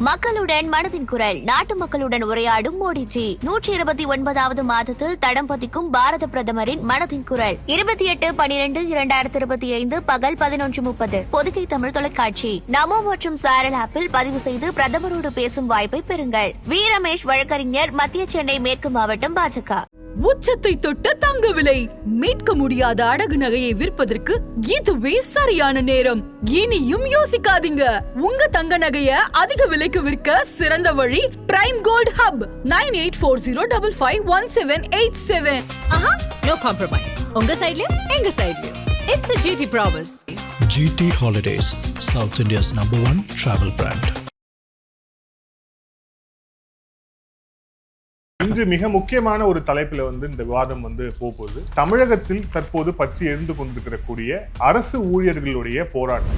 மக்களுடன் மனதின் குரல். நாட்டு மக்களுடன் உரையாடும் மோடிஜி. 129வது மாதத்தில் தடம் பதிக்கும் பாரத பிரதமரின் மனதின் குரல். 28/12/2025 பகல் 11:30 பொதிகை தமிழ் தொலைக்காட்சி. நமோ மற்றும் சாரல் ஆப்பில் பதிவு செய்து பிரதமரோடு பேசும் வாய்ப்பை பெறுங்கள். வி ரமேஷ் வழக்கறிஞர், மத்திய சென்னை மேற்கு மாவட்டம், பாஜக. உச்சத்தை தொட்ட தங்க விலை. மீட்க முடியாத அடகு நகையை விற்பதற்கு இதுவே சரியான நேரம். இனியும் யோசிக்காதீங்க. உங்க தங்க நகைய அதிக விலைக்கு விற்க சிறந்த வழி prime gold hub. 9840551787. No compromise. உங்க சைடுலயும் எங்க சைடுலயும். It's a GT promise. GT Holidays, South India's #1 travel brand. இன்று மிக முக்கியமான ஒரு தலைப்புல இந்த விவாதம் போகுது. தமிழகத்தில் தற்போது பற்றி எரிந்து கொண்டிருக்கக்கூடிய அரசு ஊழியர்களுடைய போராட்டம்.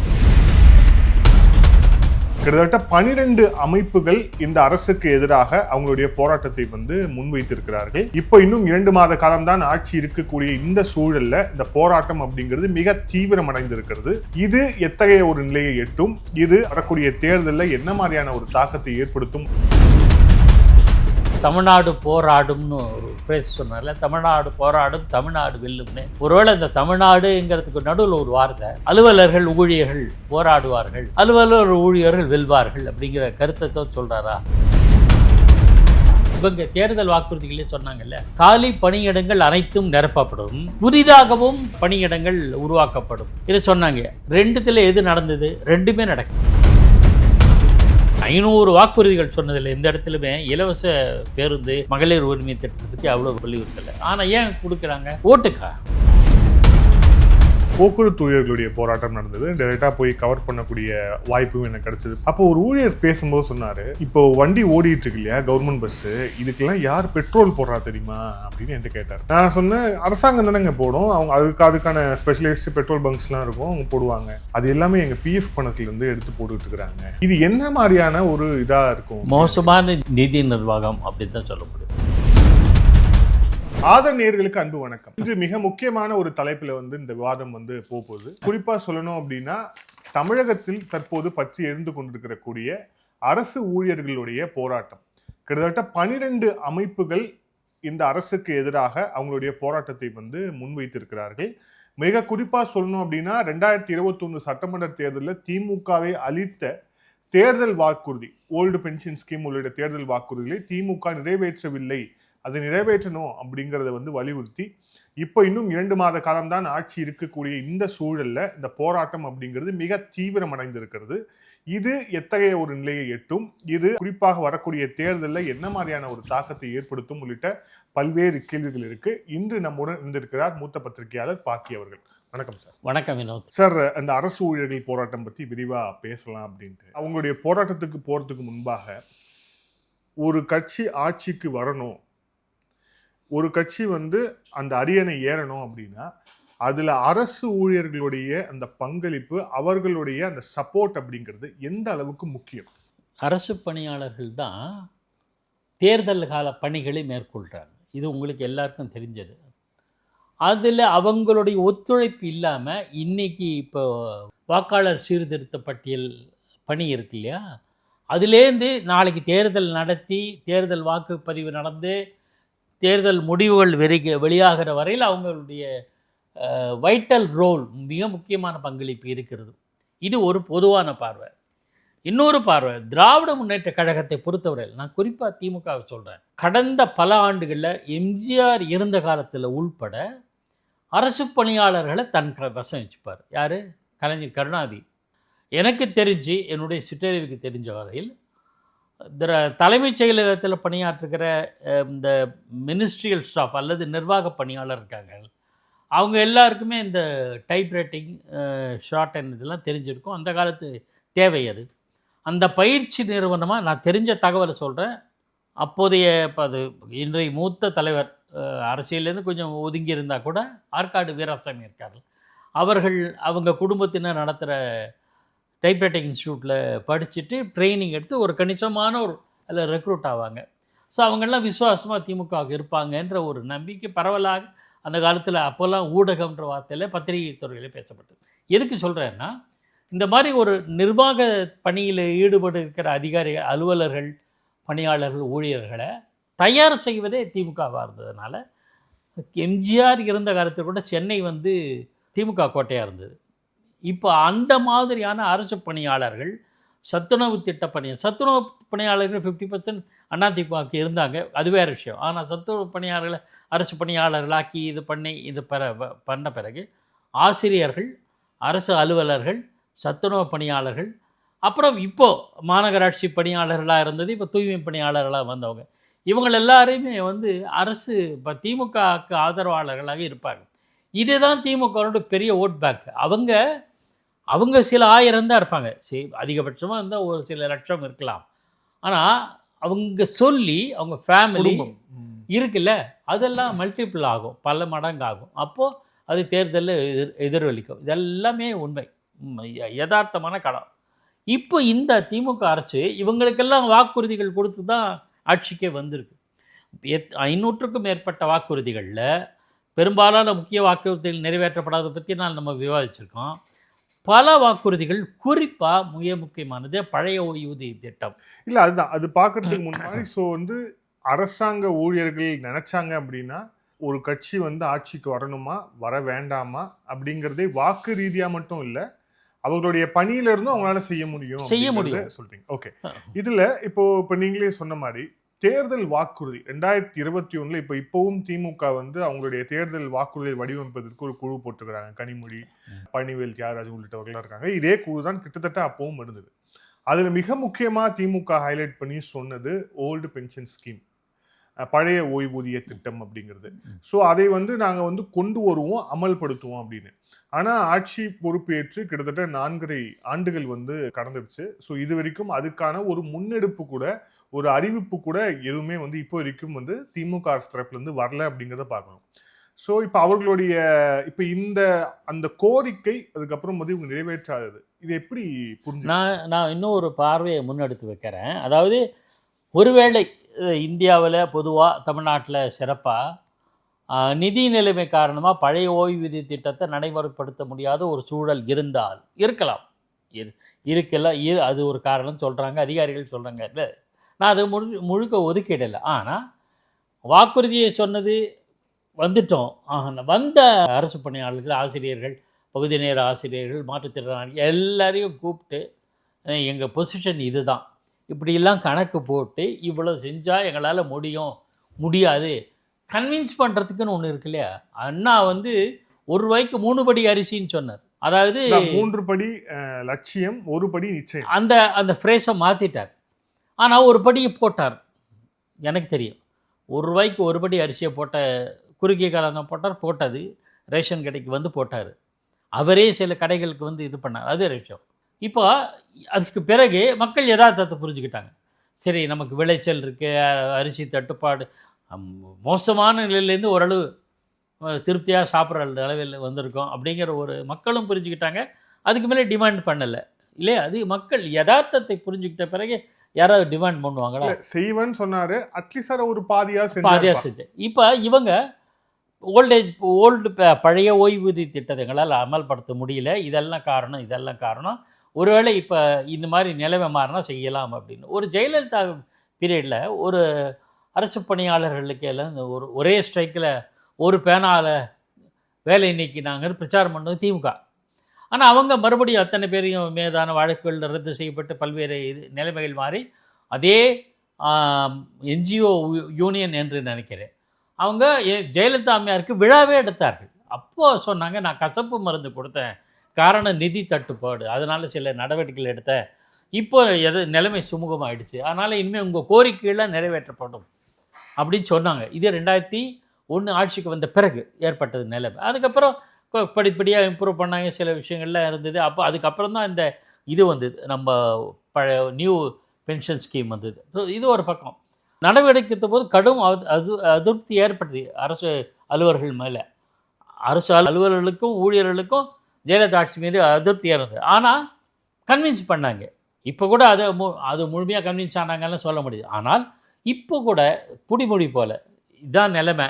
கிட்டத்தட்ட 12 அமைப்புகள் இந்த அரசுக்கு எதிராக அவங்களுடைய போராட்டத்தை முன்வைத்திருக்கிறார்கள். இப்போ இன்னும் 2 மாத காலம்தான் ஆட்சி இருக்கக்கூடிய இந்த சூழல்ல இந்த போராட்டம் அப்படிங்கிறது மிக தீவிரமடைந்திருக்கிறது. இது எத்தகைய ஒரு நிலையை எட்டும்? இது வரக்கூடிய தேர்தலில் என்ன மாதிரியான ஒரு தாக்கத்தை ஏற்படுத்தும்? தமிழ்நாடு போராடும்னு ஒரு ஃப்ரேஸ் சொன்னார்ல, தமிழ்நாடு போராடும், தமிழ்நாடு வெல்லும்னு. ஒருவேளை இந்த தமிழ்நாடுங்கிறதுக்கு நடுவில் ஒரு வார்த்தை, அலுவலர்கள் ஊழியர்கள் போராடுவார்கள், அலுவலர் ஊழியர்கள் வெல்வார்கள் அப்படிங்கிற கருத்தை தான் சொல்றாரா? இவங்க தேர்தல் வாக்குறுதிகளே சொன்னாங்கல்ல, காலி பணியிடங்கள் அனைத்தும் நிரப்பப்படும், புதிதாகவும் பணியிடங்கள் உருவாக்கப்படும் இதை சொன்னாங்க. ரெண்டுத்துல எது நடந்தது? ரெண்டுமே நடக்கும். 500 வாக்குறுதிகள் சொன்னதில்லை. எந்த இடத்துலுமே இலவச பேருந்து, மகளிர் உரிமை திட்டத்தை பற்றி அவ்வளோ வலியுறுத்தலை. ஆனால் ஏன் கொடுக்குறாங்க? ஓட்டுக்கா. போக்குவரத்து ஊழியர்களுடைய போராட்டம் நடந்தது. டைரக்டா போய் கவர் பண்ணக்கூடிய வாய்ப்பும் எனக்கு கிடைச்சது. அப்போ ஒரு ஊழியர் பேசும்போது சொன்னாரு, இப்போ வண்டி ஓடிட்டு இருக்கு இல்லையா, கவர்மெண்ட் பஸ், இதுக்கெல்லாம் யார் பெட்ரோல் போடுறா தெரியுமா அப்படின்னு என்கிட்ட கேட்டார். நான் சொன்னேன், அரசாங்கம் தானேங்க போடும், அவங்க அதுக்கான ஸ்பெஷலைஸ்ட் பெட்ரோல் பங்க்ஸ்லாம் இருக்கும், அவங்க போடுவாங்க. அது எல்லாமே எங்க பிஎஃப் பணத்துல இருந்து எடுத்து போட்டுட்டு இருக்கிறாங்க. இது என்ன மாதிரியான ஒரு இதா இருக்கும்? மோசமான நிதி நிர்வாகம் அப்படின்னு தான் சொல்ல முடியும். ஆதர் நேயர்களுக்கு அன்பு வணக்கம். இது மிக முக்கியமான ஒரு தலைப்புல இந்த விவாதம் போகுது. குறிப்பா சொல்லணும் அப்படின்னா, தமிழகத்தில் தற்போது பற்றி எரிந்து கொண்டிருக்கக்கூடிய அரசு ஊழியர்களுடைய போராட்டம். கிட்டத்தட்ட 12 அமைப்புகள் இந்த அரசுக்கு எதிராக அவங்களுடைய போராட்டத்தை முன்வைத்திருக்கிறார்கள். மிக குறிப்பா சொல்லணும் அப்படின்னா, 2021 சட்டமன்ற தேர்தலில் திமுகவை அளித்த தேர்தல் வாக்குறுதி, ஓல்டு பென்ஷன் ஸ்கீம் உள்ளிட்ட தேர்தல் வாக்குறுதிகளை திமுக நிறைவேற்றவில்லை. அதை நிறைவேற்றணும் அப்படிங்கிறத வலியுறுத்தி இப்போ இன்னும் 2 மாத காலம்தான் ஆட்சி இருக்கக்கூடிய இந்த சூழல்ல இந்த போராட்டம் அப்படிங்கிறது மிக தீவிரமடைந்திருக்கிறது. இது எத்தகைய ஒரு நிலையை எட்டும்? இது குறிப்பாக வரக்கூடிய தேர்தலில் என்ன மாதிரியான ஒரு தாக்கத்தை ஏற்படுத்தும் உள்ளிட்ட பல்வேறு கேள்விகள் இருக்கு. இன்று நம்முடன் இருந்திருக்கிறார் மூத்த பத்திரிகையாளர் பாக்கி அவர்கள். வணக்கம் சார். வணக்கம் வினோத் சார். அந்த அரசு ஊழியர்கள் போராட்டம் பற்றி விரிவா பேசலாம் அப்படின்ட்டு, அவங்களுடைய போராட்டத்துக்கு போறதுக்கு முன்பாக, ஒரு கட்சி ஆட்சிக்கு வரணும், ஒரு கட்சி அந்த அரியணை ஏறணும் அப்படின்னா அதுல அரசு ஊழியர்களுடைய அந்த பங்களிப்பு, அவர்களுடைய அந்த சப்போர்ட் அப்படிங்கிறது எந்த அளவுக்கு முக்கியம்? அரசு பணியாளர்கள் தான் தேர்தல் கால பணிகளை மேற்கொள்கிறாங்க. இது உங்களுக்கு எல்லாருக்கும் தெரிஞ்சது. அதில் அவங்களுடைய ஒத்துழைப்பு இல்லாமல் இன்னைக்கு இப்போ வாக்காளர் சீர்திருத்த பட்டியல் பணி இருக்கு இல்லையா, அதுலேருந்து நாளைக்கு தேர்தல் நடத்தி, தேர்தல் வாக்குப்பதிவு நடந்து, தேர்தல் முடிவுகள் வெளியாகிற வரையில் அவங்களுடைய வைட்டல் ரோல், மிக முக்கியமான பங்களிப்பு இருக்கிறது. இது ஒரு பொதுவான பார்வை. இன்னொரு பார்வை, திராவிட முன்னேற்ற கழகத்தை பொறுத்தவரையில், நான் குறிப்பாக திமுகவை சொல்கிறேன், கடந்த பல ஆண்டுகளில் எம்ஜிஆர் இருந்த காலத்தில் உள்பட அரசு பணியாளர்களை தன் வசம் வச்சுப்பார். யார்? கலைஞர் கருணாநிதி. எனக்கு தெரிஞ்சு, என்னுடைய சிற்றறிவுக்கு தெரிஞ்ச வரையில், தலைமைச் செயலகத்தில் பணியாற்றுகிற இந்த மினிஸ்ட்ரியல் ஸ்டாஃப் அல்லது நிர்வாக பணியாளர் இருக்காங்க, அவங்க எல்லாருக்குமே இந்த டைப் ரைட்டிங், ஷார்ட் ஹேண்ட் இதெல்லாம் தெரிஞ்சிருக்கும். அந்த காலத்து தேவை அது. அந்த பயிற்சி நிறுவனமாக நான் தெரிஞ்ச தகவலை சொல்கிறேன். அப்போதைய அது இன்றைய மூத்த தலைவர், அரசியலேருந்து கொஞ்சம் ஒதுங்கி இருந்தால் கூட, ஆற்காடு வீராசாமி இருக்கார், அவங்க குடும்பத்தினர் நடத்துகிற டைப்ரைட்டிங் இன்ஸ்டியூட்டில் படிச்சுட்டு ட்ரைனிங் எடுத்து ஒரு கணிசமான ஒரு அதில் ரெக்ரூட் ஆவாங்க. ஸோ அவங்கெல்லாம் விசுவாசமாக திமுகவுக்கு இருப்பாங்கன்ற ஒரு நம்பிக்கை பரவலாக அந்த காலத்தில், அப்போல்லாம் ஊடகம்ன்ற வார்த்தையில் பத்திரிகை துறையில் பேசப்பட்டது. எதுக்கு சொல்கிறேன்னா, இந்த மாதிரி ஒரு நிர்வாக பணியில் ஈடுபட்டு இருக்கிற அதிகாரிகள், அலுவலர்கள், பணியாளர்கள், ஊழியர்களை தயார் செய்வதே திமுகவாக இருந்ததுனால, எம்ஜிஆர் இருந்த காலத்தில் கூட சென்னை வந்து திமுக கோட்டையாக இருந்தது. இப்போ அந்த மாதிரியான அரசு பணியாளர்கள், சத்துணவு திட்ட சத்துணவு பணியாளர்கள் 50% அதிமுகவுக்கு இருந்தாங்க, அது வேறு விஷயம். ஆனால் சத்துணவு பணியாளர்களை அரசு பணியாளர்களாக்கி இது பண்ண பிறகு ஆசிரியர்கள், அரசு அலுவலர்கள், சத்துணவு பணியாளர்கள், அப்புறம் இப்போது மாநகராட்சி பணியாளர்களாக இருந்தது, இப்போ தூய்மை பணியாளர்களாக வந்தவங்க, இவங்க எல்லாரையுமே வந்து அரசு இப்போ திமுகவுக்கு ஆதரவாளர்களாக இருப்பாங்க. இதுதான் திமுகவோட பெரிய ஓட் பேங்க். அவங்க சில ஆயிரம் தான் இருப்பாங்க, சரி அதிகபட்சமாக இருந்தால் ஒரு சில லட்சம் இருக்கலாம். ஆனால் அவங்க சொல்லி அவங்க ஃபேமிலி இருக்குல்ல, அதெல்லாம் மல்டிபிள் ஆகும், பல மடங்கு ஆகும். அப்போது அது தேர்தலில் எதிரொலிக்கும். இதெல்லாமே உண்மை, யதார்த்தமான களம். இப்போ இந்த திமுக அரசு இவங்களுக்கெல்லாம் வாக்குறுதிகள் கொடுத்து தான் ஆட்சிக்கே வந்திருக்கு. 500க்கும் மேற்பட்ட வாக்குறுதிகளில் பெரும்பாலான முக்கிய வாக்குறுதிகள் நிறைவேற்றப்படாத பற்றி நம்ம விவாதிச்சிருக்கோம். பல வாக்குறுதிகள், குறிப்பாக மிக முக்கியமானது பழைய ஓய்வூதிய திட்டம். இல்லை, அதுதான் அது பார்க்கறதுக்கு முன்னாடி. ஸோ வந்து அரசாங்க ஊழியர்கள் நினைச்சாங்க அப்படின்னா ஒரு கட்சி வந்து ஆட்சிக்கு வரணுமா வர வேண்டாமா அப்படிங்கிறதே வாக்கு ரீதியாக மட்டும் இல்லை, அவர்களுடைய பணியில இருந்தும் அவங்களால செய்ய முடியும் சொல்றீங்க. ஓகே, இதுல இப்போ நீங்களே சொன்ன மாதிரி தேர்தல் வாக்குறுதி 2021 இப்பவும் திமுக வந்து அவங்களுடைய தேர்தல் வாக்குறுதியை வடிவமைப்பதற்கு ஒரு குழு போட்டுக்கிறாங்க. கனிமொழி, பழனிவேல், தியாகராஜன் உள்ளிட்டவர்களாக இருக்காங்க. இதே குழு தான் கிட்டத்தட்ட அப்பவும் இருந்தது. அதுல மிக முக்கியமா திமுக ஹைலைட் பண்ணி சொன்னது ஓல்டு பென்ஷன் ஸ்கீம், பழைய ஓய்வூதிய திட்டம் அப்படிங்கிறது. ஸோ அதை வந்து நாங்கள் வந்து கொண்டு வருவோம், அமல்படுத்துவோம் அப்படின்னு. ஆனால் ஆட்சி பொறுப்பேற்று கிட்டத்தட்ட 4.5 ஆண்டுகள் வந்து கடந்துடுச்சு. ஸோ இது வரைக்கும் அதுக்கான ஒரு முன்னெடுப்பு கூட, ஒரு அறிவிப்பு கூட எதுவுமே வந்து இப்போ வரைக்கும் வந்து திமுக அரசு தரப்புலேருந்து வரல அப்படிங்கிறத பார்க்கணும். ஸோ இப்போ அவர்களுடைய அந்த கோரிக்கை அதுக்கப்புறம் வந்து இவங்க நிறைவேற்றாதது, இது எப்படி புரிஞ்சு? நான் இன்னும் ஒரு பார்வையை முன்னெடுத்து வைக்கிறேன். அதாவது ஒருவேளை இந்தியாவில் பொதுவாக தமிழ்நாட்டில் சிறப்பாக நிதி நிலைமை காரணமாக பழைய ஓய்வூதிய திட்டத்தை நடைமுறைப்படுத்த முடியாத ஒரு சூழல் இருக்கலாம், அது ஒரு காரணம் சொல்கிறாங்க, அதிகாரிகள் சொல்கிறாங்க. இல்லை, நான் அது முழுக்க ஒதுக்கிடலை. ஆனால் வாக்குறுதியை சொன்னது வந்துட்டோம். வந்த அரசு பணியாளர்கள், ஆசிரியர்கள், பகுதி நேர ஆசிரியர்கள், மாற்றுத்திறனாளிகள் எல்லாரையும் கூப்பிட்டு எங்கள் பொசிஷன் இதுதான், இப்படியெல்லாம் கணக்கு போட்டு இவ்வளோ செஞ்சால் எங்களால் முடியாது கன்வின்ஸ் பண்ணுறதுக்குன்னு ஒன்று இருக்கு இல்லையா. அண்ணா வந்து ₹1 3 படி அரிசின்னு சொன்னார். அதாவது 3 படி லட்சியம், 1 படி நிச்சயம். அந்த ஃப்ரேஸை மாற்றிட்டார். ஆனால் ஒரு படியை போட்டார். எனக்கு தெரியும், ₹1 1 படி அரிசியை போட்ட குறுகிய காலம் தான் போட்டது ரேஷன் கடைக்கு வந்து போட்டார். அவரே சில கடைகளுக்கு வந்து இது பண்ணார், அது விஷயம். இப்போ அதுக்கு பிறகு மக்கள் யதார்த்தத்தை புரிஞ்சுக்கிட்டாங்க. சரி, நமக்கு விளைச்சல் இருக்குது, அரிசி தட்டுப்பாடு, மோசமான நிலையிலேருந்து ஓரளவு திருப்தியாக சாப்பிட்ற அளவில் வந்திருக்கோம் அப்படிங்கிற ஒரு மக்களும் புரிஞ்சுக்கிட்டாங்க. அதுக்கு மேலே டிமாண்ட் பண்ணலை இல்லையா. அது மக்கள் யதார்த்தத்தை புரிஞ்சுக்கிட்ட பிறகு யாராவது டிமாண்ட் பண்ணுவாங்களா? செய்வேன்னு சொன்னார், அட்லீஸ்ட் ஒரு பாதியாக செஞ்சு. இப்போ இவங்க பழைய ஓய்வூதிய திட்டங்களால் அமல்படுத்த முடியல, இதெல்லாம் காரணம். ஒருவேளை இப்போ இந்த மாதிரி நிலைமை மாறினா செய்யலாம் அப்படின்னு. ஒரு ஜெயலலிதா பீரியடில் ஒரு அரசு பணியாளர்களுக்கு எல்லாம் ஒரே ஸ்ட்ரைக்கில் ஒரு பேனாவில் வேலை நீக்கினாங்கன்னு பிரச்சாரம் பண்ணது திமுக. ஆனால் அவங்க மறுபடியும் அத்தனை பேரையும் மீதான வழக்குகள் ரத்து செய்யப்பட்டு பல்வேறு நிலைமைகள் மாறி அதே என்ஜிஓ யூனியன் என்று நினைக்கிறேன், அவங்க ஜெயலலிதா அம்மையாருக்கு விழாவே எடுத்தார்கள். அப்போது சொன்னாங்க, நான் கசப்பு மருந்து கொடுத்தேன், காரணம் நிதி தட்டுப்பாடு, அதனால் சில நடவடிக்கைகள் எடுத்தேன், இப்போ நிலைமை சுமூகமாகிடுச்சு, அதனால் இனிமேல் உங்கள் கோரிக்கையெல்லாம் நிறைவேற்றப்படும் அப்படின்னு சொன்னாங்க. இது 2001 ஆட்சிக்கு வந்த பிறகு ஏற்பட்டது நிலைமை. அதுக்கப்புறம் படிப்படியாக இம்ப்ரூவ் பண்ணாங்க, சில விஷயங்கள்லாம் இருந்தது. அப்போ அதுக்கப்புறம் தான் இது வந்தது, நம்ம பழைய நியூ பென்ஷன் ஸ்கீம் வந்தது. ஸோ இது ஒரு பக்கம் நடவடிக்கை போது கடும் அதிருப்தி ஏற்பட்டது அரசு அலுவலர்கள் மேலே. அரசு அலுவலர்களுக்கும் ஊழியர்களுக்கும் ஜெயலலிதா ஆட்சி மீது அதிருப்தியாக இருந்தது. ஆனால் கன்வின்ஸ் பண்ணாங்க. இப்போ கூட அது முழுமையாக கன்வின்ஸ் ஆனாங்கன்னு சொல்ல முடியுது. ஆனால் இப்போ கூட புடிமொழி போல் இதுதான் நிலைமை,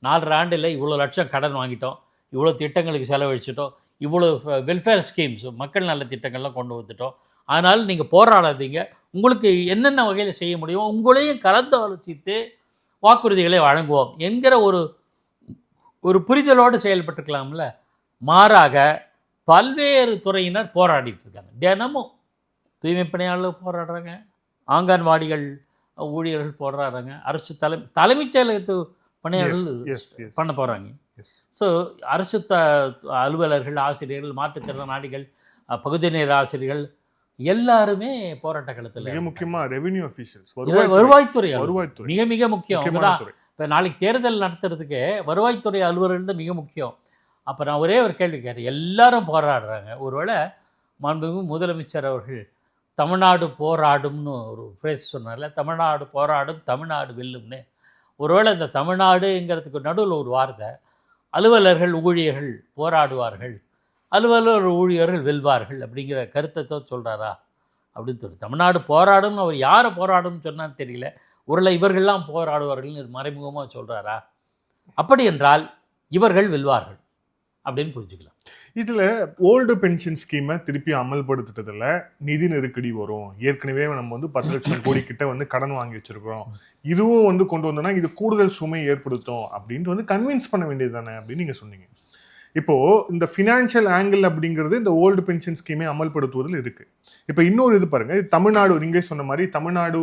4 ஆண்டில் இவ்வளோ லட்சம் கடன் வாங்கிட்டோம், இவ்வளோ திட்டங்களுக்கு செலவழிச்சிட்டோம், இவ்வளோ வெல்ஃபேர் ஸ்கீம்ஸ் மக்கள் நல திட்டங்கள்லாம் கொண்டு வந்துட்டோம், அதனால் நீங்கள் போராடாதீங்க, உங்களுக்கு என்னென்ன வகையில் செய்ய முடியுமோ உங்களையும் கலந்து ஆலோசித்து வாக்குறுதிகளை வழங்குவோம் என்கிற ஒரு புரிதலோடு செயல்பட்டுருக்கலாம்ல. மாறாக பல்வேறு துறையினர் போராடிட்டு இருக்காங்க. தினமும் தூய்மை பணியாளர்கள் போராடுறாங்க, ஆங்கன்வாடிகள் ஊழியர்கள் போராடுறாங்க, அரசு தலைமைச் செயலகத்து பணியாளர்கள் பண்ண போகிறாங்க. ஸோ அரசு அலுவலர்கள், ஆசிரியர்கள், மாற்றுத்திறனாளிகள், பகுதி நேர ஆசிரியர்கள் எல்லாருமே போராட்ட களத்தில். மிக முக்கியமாக ரெவென்யூ அஃபீஷியல்ஸ், வருவாய்த்துறை மிக மிக முக்கியம். இப்போ நாளைக்கு தேர்தல் நடத்துறதுக்கு வருவாய்த்துறை அலுவலர்கள் தான் மிக முக்கியம். அப்போ நான் ஒரே ஒரு கேள்வி கேட்டேன், எல்லாரும் போராடுறாங்க, ஒருவேளை மாண்புமிகு முதலமைச்சர் அவர்கள் தமிழ்நாடு போராடும்னு ஒரு ஃப்ரேஸ் சொன்னார்ல, தமிழ்நாடு போராடும் தமிழ்நாடு வெல்லும்னு, ஒருவேளை இந்த தமிழ்நாடுங்கிறதுக்கு நடுவில் ஒரு வார்த்தை அலுவலர்கள் ஊழியர்கள் போராடுவார்கள், அலுவலர் ஊழியர்கள் வெல்வார்கள் அப்படிங்கிற கருத்தை தான் சொல்கிறாரா அப்படின்னு சொல்லி. தமிழ்நாடு போராடும்னு அவர் யாரை போராடும்னு சொன்னான்னு தெரியல, ஒருவேளை இவர்கள்லாம் போராடுவார்கள்னு மறைமுகமாக சொல்கிறாரா? அப்படி என்றால் இவர்கள் வெல்வார்கள் அப்படின்னு புரிஞ்சுக்கலாம். இதில் ஓல்டு பென்ஷன் ஸ்கீமை திருப்பி அமல்படுத்துறதுல நிதி நெருக்கடி வரும், ஏற்கனவே நம்ம வந்து 10 லட்சம் கோடி கிட்ட வந்து கடன் வாங்கி வச்சிருக்கிறோம், இதுவும் வந்து கொண்டு வந்தோம்னா இது கூடுதல் சுமை ஏற்படுத்தும் அப்படின்ட்டு வந்து கன்வின்ஸ் பண்ண வேண்டியது தானே அப்படின்னு நீங்கள் சொன்னீங்க. இப்போ இந்த ஃபினான்ஷியல் ஆங்கிள் அப்படிங்கிறது இந்த ஓல்டு பென்ஷன் ஸ்கீமை அமல்படுத்துவதில் இருக்கு. இப்போ இன்னொரு இது பாருங்க, தமிழ்நாடு நீங்களே சொன்ன மாதிரி தமிழ்நாடு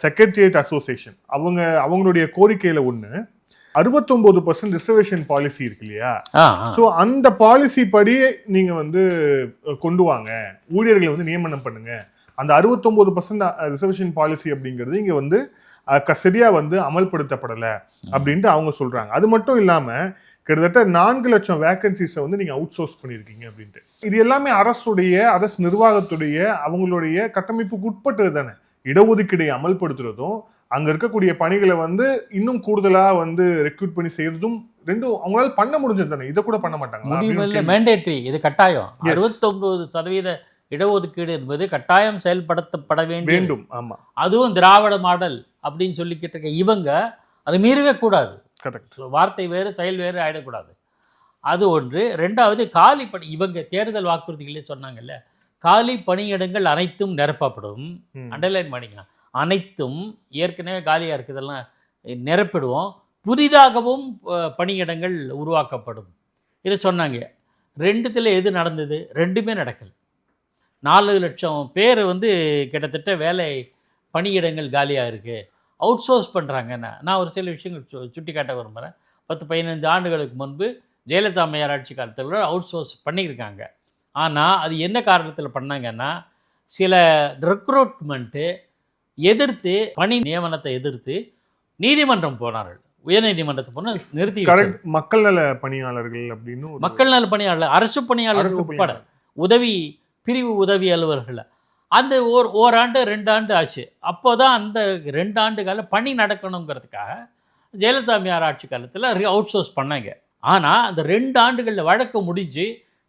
செக்ரட்டரியேட் அசோசியேஷன் அவங்களுடைய கோரிக்கையில ஒன்று 69% ரிசர்வேஷன் பாலிசி இருக்கு இல்லையா? ஸோ அந்த பாலிசி படி நீங்க வந்து கொண்டு வாங்க, ஊழியர்களை வந்து நியமனம் பண்ணுங்க. அந்த 69% ரிசர்வேஷன் பாலிசி அப்படிங்கிறது இங்க வந்து சரியா வந்து அமல்படுத்தப்படலை அப்படின்ட்டு அவங்க சொல்றாங்க. அது மட்டும் இல்லாம கிட்டத்தட்ட 4 லட்சம் வேகன்சிஸை வந்து நீங்க அவுட் சோர்ஸ் பண்ணியிருக்கீங்க அப்படின்ட்டு. இது எல்லாமே அரசு நிர்வாகத்துடைய அவங்களுடைய கட்டமைப்புக்கு உட்பட்டது தானே. இடஒதுக்கீடை அமல்படுத்துறதும் அங்க இருக்கக்கூடிய பணிகளை வந்து இன்னும் கூடுதலா வந்து ரெக்ரூட் பண்ணி செய்யறதும் ரெண்டும் அவங்களால பண்ண முடிஞ்சது தானே. இதை கூட பண்ண மாட்டாங்க. மேண்டேட்டரி, இது கட்டாயம். 69% இடஒதுக்கீடு என்பது கட்டாயம் செயல்படுத்தப்பட வேண்டும். ஆமா, அதுவும் திராவிட மாடல் அப்படின்னு சொல்லிக்கிட்டு இருக்க இவங்க அதை மீறவே கூடாது. கரெக்ட். வார்த்தை வேறு செயல் வேறு ஆயிடக்கூடாது. அது ஒன்று. ரெண்டாவது, காலி பணி, இவங்க தேர்தல் வாக்குறுதிகளே சொன்னாங்கல்ல, காலி பணியிடங்கள் அனைத்தும் நிரப்பப்படும். அண்டர்லைன் பண்ணிங்க, அனைத்தும் ஏற்கனவே காலியாக இருக்குதெல்லாம் நிரப்பிடுவோம், புதிதாகவும் பணியிடங்கள் உருவாக்கப்படும். இதை சொன்னாங்க. ரெண்டுத்தில் எது நடந்தது? ரெண்டுமே நடக்கலை. 4 லட்சம் பேர் வந்து கிட்டத்தட்ட வேலை பணியிடங்கள் காலியாக இருக்குது, அவுட் சோர்ஸ் பண்ணுறாங்கன்னா. நான் ஒரு சில விஷயங்கள் சுட்டி காட்ட விரும்புகிறேன். 10-15 ஆண்டுகளுக்கு முன்பு ஜெயலலிதா அம்மையார் ஆட்சி காலத்தில் அவுட் சோர்ஸ் பண்ணியிருக்காங்க. ஆனால் அது என்ன காரணத்தில் பண்ணாங்கன்னா, சில ரெக்ரூட்மெண்ட்டு எதிர்த்து, பணி நியமனத்தை எதிர்த்து நீதிமன்றம் போனார்கள். உயர்நீதிமன்றத்தை போனால் நிறுத்தி மக்கள் நல பணியாளர்கள் அப்படின்னு, மக்கள் நல பணியாளர், அரசு பணியாளர்கள் உட்பட பிரிவு உதவி அலுவலர்கள் அந்த ஓராண்டு 2 ஆண்டு ஆச்சு. அப்போ தான் அந்த 2 ஆண்டு கால பணி நடக்கணுங்கிறதுக்காக ஜெயலலிதா அம்மையார் ஆட்சி காலத்தில் அவுட் சோர்ஸ் பண்ணாங்க. ஆனால் அந்த 2 ஆண்டுகளில் வழக்கு முடிஞ்சு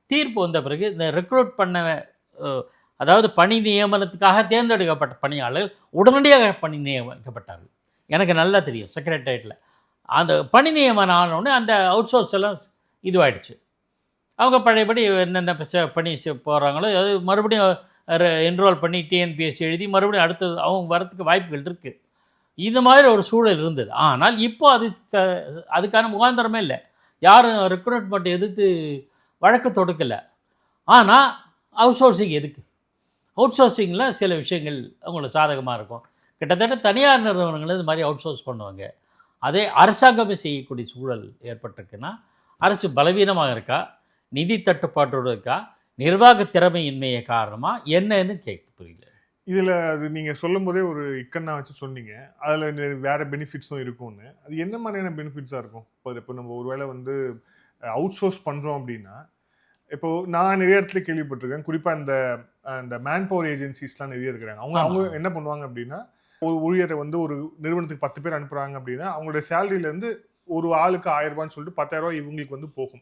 தீர்ப்பு வந்த பிறகு இந்த ரெக்ரூட் பண்ண, அதாவது பணி நியமனத்துக்காக தேர்ந்தெடுக்கப்பட்ட பணியாளர்கள் உடனடியாக பணி நியமிக்கப்பட்டார்கள். எனக்கு நல்லா தெரியும், செக்ரட்டரியேட்டில் அந்த பணி நியமனம் ஆனோடனே அந்த அவுட் சோர்ஸ் எல்லாம் இதுவாகிடுச்சு. அவங்க பழையபடி என்னென்ன பணி போகிறாங்களோ அது மறுபடியும் என்ரோல் பண்ணி டிஎன்பிஎஸ்சி எழுதி மறுபடியும் அடுத்தது அவங்க வரத்துக்கு வாய்ப்புகள் இருக்குது. இது மாதிரி ஒரு சூழல் இருந்தது. ஆனால் இப்போ அதுக்கான முகாந்திரமே இல்லை, யாரும் ரெக்ரூட்மெண்ட் எதிர்த்து வழக்கு தொடுக்கலை. ஆனால் அவுட் சோர்சிங் எதுக்கு? அவுட் சோர்சிங்கில் சில விஷயங்கள் அவங்களுக்கு சாதகமாக இருக்கும். கிட்டத்தட்ட தனியார் நிறுவனங்கள் இது மாதிரி அவுட் சோர்ஸ் பண்ணுவாங்க. அதே அரசாங்கமே செய்யக்கூடிய சூழல் ஏற்பட்டிருக்குன்னா அரசு பலவீனமாக இருக்கா, நிதி தட்டுப்பாட்டோடு இருக்கா, நிர்வாக திறமையின்மையை காரணமாக என்னன்னு கேட்க புரியல. இதில் அது நீங்கள் சொல்லும் போதே ஒரு இக்கண்ணா வச்சு சொன்னீங்க, அதில் வேறு பெனிஃபிட்ஸும் இருக்கும்னு. அது என்ன மாதிரியான பெனிஃபிட்ஸாக இருக்கும்? இப்போ நம்ம ஒரு வேளை வந்து அவுட் சோர்ஸ் பண்ணுறோம் அப்படின்னா, இப்போது நான் நிறைய இடத்துல கேள்விப்பட்டிருக்கேன், குறிப்பாக இந்த மேன் பவர் ஏஜென்சிஸ்லாம் நிறைய இருக்கிறாங்க. அவங்க என்ன பண்ணுவாங்க அப்படின்னா, ஒரு ஊழியரை வந்து ஒரு நிறுவனத்துக்கு 10 பேர் அனுப்புகிறாங்க அப்படின்னா அவங்களுடைய சேலரியிலேருந்து ஒரு ஆளுக்கு 1000 ரூபான்னு சொல்லிட்டு 10,000 ரூபாய் இவங்களுக்கு வந்து போகும்.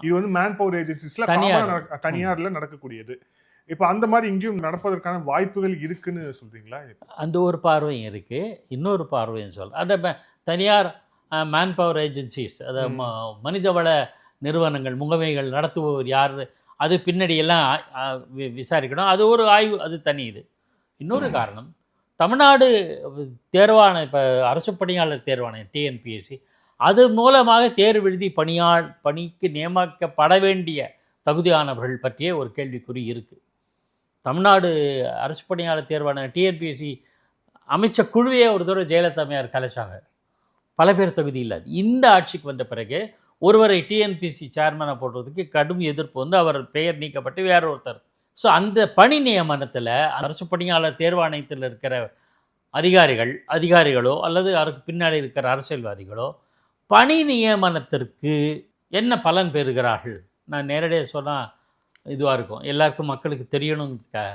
இது வந்து மேன் பவர் ஏஜென்சிஸ்ல தனியார்ல நடக்கக்கூடியது. இப்போ அந்த மாதிரி இங்கேயும் நடப்பதற்கான வாய்ப்புகள் இருக்குன்னு சொல்றீங்களா? அந்த ஒரு பார்வையும் இருக்கு, இன்னொரு பார்வையும் சொல்ல. அந்த தனியார் மேன் பவர் ஏஜென்சிஸ், அதாவது மனிதவள நிறுவனங்கள் முகமைகள் நடத்துபவர் யார், அது பின்னாடியெல்லாம் விசாரிக்கணும். அது ஒரு ஆய்வு, அது தனி. இது இன்னொரு காரணம், தமிழ்நாடு தேர்வான இப்போ அரசு பணியாளர் தேர்வாணையம் டிஎன்பிஎஸ்சி, அது மூலமாக தேர்வு எழுதி பணிக்கு நியமிக்கப்பட வேண்டிய தகுதியானவர்கள் பற்றிய ஒரு கேள்விக்குறி இருக்குது. தமிழ்நாடு அரசு பணியாளர் தேர்வாணையம் டிஎன்பிஎஸ்சி அமைச்ச குழுவையே ஒரு தடவை ஜெயலலிதாமையார் கலைச்சாங்க. பல பேர் தகுதி இல்லாது. இந்த ஆட்சிக்கு வந்த பிறகு ஒருவரை டிஎன்பிஎஸ்சி சேர்மனை போடுறதுக்கு கடும் எதிர்ப்பு வந்து அவர் பெயர் நீக்கப்பட்டு வேற ஒருத்தர். ஸோ அந்த பணி நியமனத்தில் அரசு பணியாளர் தேர்வாணையத்தில் இருக்கிற அதிகாரிகளோ அல்லது அதுக்கு பின்னாடி இருக்கிற அரசியல்வாதிகளோ பணி நியமனத்திற்கு என்ன பலன் பெறுகிறார்கள்? நான் நேரடியாக சொன்னால் இதுவாக இருக்கும், எல்லாருக்கும் மக்களுக்கு தெரியணுங்கிறதுக்காக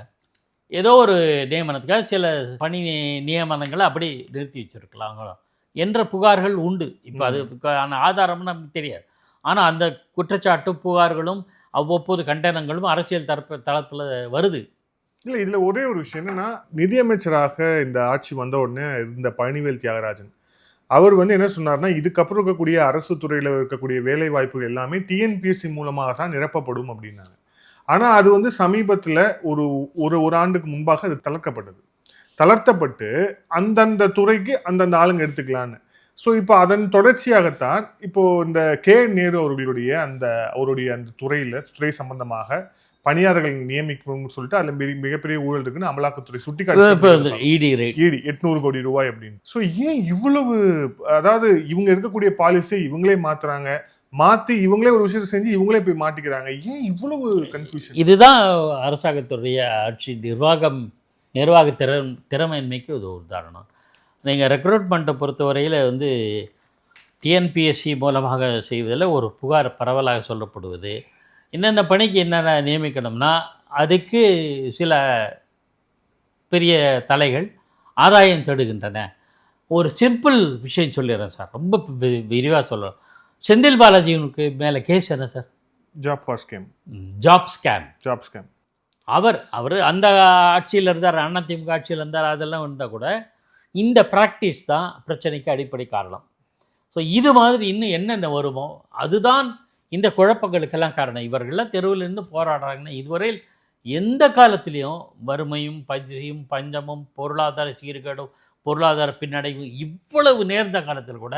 ஏதோ ஒரு நியமனத்துக்காக சில பணி நியமனங்களை அப்படி நிறுத்தி வச்சுருக்கலாங்களோ என்ற புகார்கள் உண்டு. இப்போ அதுக்கான ஆதாரம்னு நமக்கு தெரியாது. ஆனால் அந்த குற்றச்சாட்டு புகார்களும் அவ்வப்போது கண்டனங்களும் அரசியல் தளத்தில் வருது. இல்லை, இதில் ஒரே ஒரு விஷயம் என்னன்னா, நிதியமைச்சராக இந்த ஆட்சி வந்த உடனே இருந்த பழனிவேல் தியாகராஜன் அவர் வந்து என்ன சொன்னார்னா, இதுக்கப்புறம் இருக்கக்கூடிய அரசு துறையில் இருக்கக்கூடிய வேலை வாய்ப்புகள் எல்லாமே டிஎன்பிஎஸ்சி மூலமாக தான் நிரப்பப்படும் அப்படின்னாங்க. ஆனால் அது வந்து சமீபத்தில் ஒரு ஆண்டுக்கு முன்பாக அது தளர்த்தப்பட்டு அந்தந்த துறைக்கு அந்தந்த ஆளுங்க எடுத்துக்கலான்னு. ஸோ இப்போ அதன் தொடர்ச்சியாகத்தான் இப்போ இந்த நேரு அவர்களுடைய அவருடைய அந்த துறை சம்பந்தமாக பணியாளர்கள் நியமிக்கணும்னு சொல்லிட்டு அதில் மிகப்பெரிய ஊழல் இருக்குன்னு அமலாக்கத்துறை சுட்டிக்காட்டி இடி 800 கோடி ரூபாய் அப்படின்னு. ஸோ ஏன் இவ்வளவு, அதாவது இவங்க இருக்கக்கூடிய பாலிசி இவங்களே மாற்றி இவங்களே ஒரு விஷயத்தை செஞ்சு இவங்களே போய் மாட்டிக்கிறாங்க, ஏன் இவ்வளவு கன்ஃபியூஷன்? இதுதான் அரசாங்கத்துடைய ஆட்சி நிர்வாக திறமையின்மைக்கு ஒரு உதாரணம். நீங்கள் ரெக்ரூட்மெண்ட்டை பொறுத்தவரையில் வந்து டிஎன்பிஎஸ்சி மூலமாக செய்வதில் ஒரு புகார் பரவலாக சொல்லப்படுவது, என்னென்ன பணிக்கு என்னென்ன நியமிக்கணும்னா அதுக்கு சில பெரிய தலைகள் ஆதாயம் தேடுகின்றன. ஒரு சிம்பிள் விஷயம் சொல்லிடுறேன் சார், ரொம்ப விரிவாக சொல்கிறேன். செந்தில் பாலாஜிக்கு மேலே கேஸ் என்ன சார்? Job scam. அவர் அந்த ஆட்சியில் இருந்தார், அதிமுக ஆட்சியில் இருந்தார், அதெல்லாம் இருந்தால் கூட இந்த ப்ராக்டிஸ் தான் பிரச்சனைக்கு அடிப்படை காரணம். ஸோ இது மாதிரி இன்னும் என்னென்ன வருமோ அதுதான் இந்த குழப்பங்களுக்கெல்லாம் காரணம். இவர்கள்லாம் தெருவிலிருந்து போராடுறாங்கன்னா இதுவரையில் எந்த காலத்திலையும் வறுமையும் பஞ்சமும் பொருளாதார சீர்கேடும் பொருளாதார பின்னடைவு இவ்வளவு நேர்ந்த காலத்தில் கூட